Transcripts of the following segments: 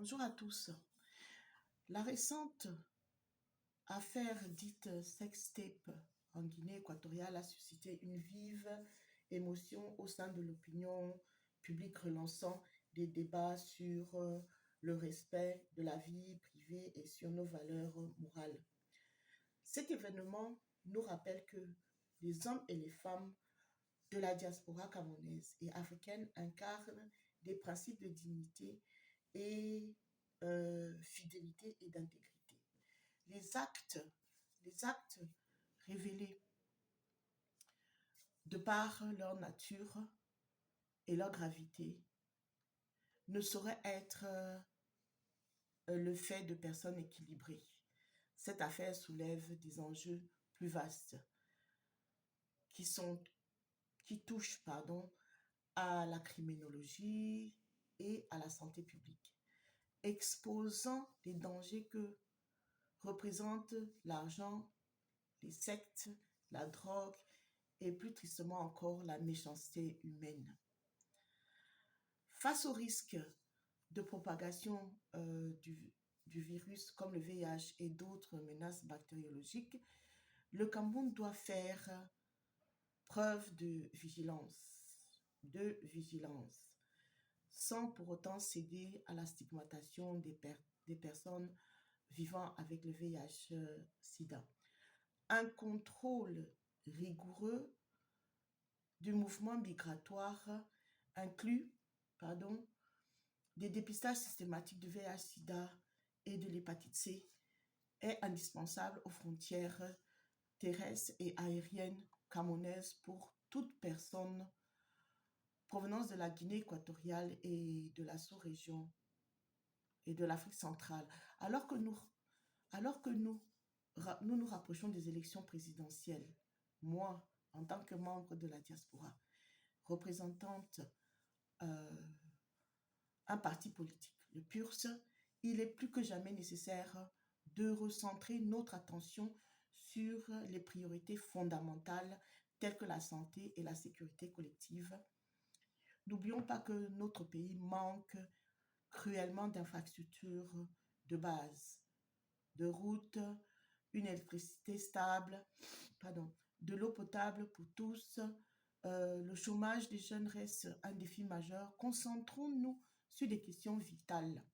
Bonjour à tous. La récente affaire dite sextape en Guinée équatoriale a suscité une vive émotion au sein de l'opinion publique, relançant des débats sur le respect de la vie privée et sur nos valeurs morales. Cet événement nous rappelle que les hommes et les femmes de la diaspora camerounaise et africaine incarnent des principes de dignité et fidélité et d'intégrité. Les actes, les actes révélés de par leur nature et leur gravité ne sauraient être le fait de personnes équilibrées. Cette affaire soulève des enjeux plus vastes qui, touchent à la criminologie et à la santé publique, exposant les dangers que représentent l'argent, les sectes, la drogue et plus tristement encore la méchanceté humaine. Face au risque de propagation du virus comme le VIH et d'autres menaces bactériologiques, le Cameroun doit faire preuve de vigilance, sans pour autant céder à la stigmatisation des personnes vivant avec le VIH-Sida. Un contrôle rigoureux du mouvement migratoire inclut des dépistages systématiques de VIH-Sida et de l'hépatite C est indispensable aux frontières terrestres et aériennes camerounaises pour toute personne provenance de la Guinée équatoriale et de la sous-région et de l'Afrique centrale. Alors que nous rapprochons des élections présidentielles, moi, en tant que membre de la diaspora, représentante un parti politique, le PURS, il est plus que jamais nécessaire de recentrer notre attention sur les priorités fondamentales telles que la santé et la sécurité collective. N'oublions pas que notre pays manque cruellement d'infrastructures de base, de routes, une électricité stable, de l'eau potable pour tous. Le chômage des jeunes reste un défi majeur. Concentrons-nous sur des questions vitales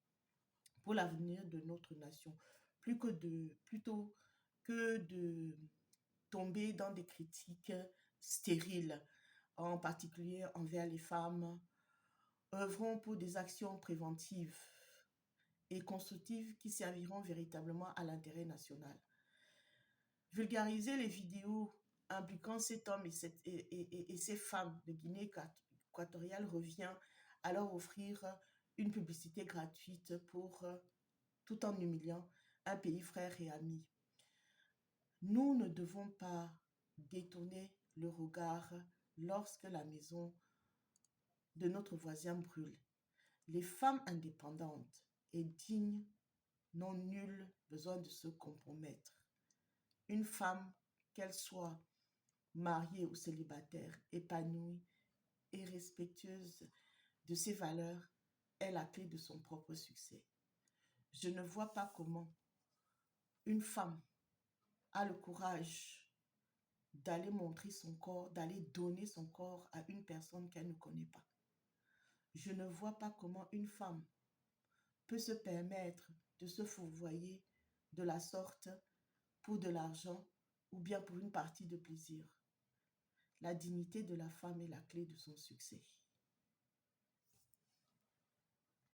pour l'avenir de notre nation, plutôt que de tomber dans des critiques stériles, en particulier envers les femmes. Œuvrons pour des actions préventives et constructives qui serviront véritablement à l'intérêt national. Vulgariser les vidéos impliquant cet homme et ces femmes de Guinée équatoriale revient à leur offrir une publicité gratuite tout en humiliant un pays frère et ami. Nous ne devons pas détourner le regard lorsque la maison de notre voisin brûle. Les femmes indépendantes et dignes n'ont nul besoin de se compromettre. Une femme, qu'elle soit mariée ou célibataire, épanouie et respectueuse de ses valeurs, est la clé de son propre succès. Je ne vois pas comment une femme a le courage d'aller montrer son corps, d'aller donner son corps à une personne qu'elle ne connaît pas. Je ne vois pas comment une femme peut se permettre de se fourvoyer de la sorte pour de l'argent ou bien pour une partie de plaisir. La dignité de la femme est la clé de son succès.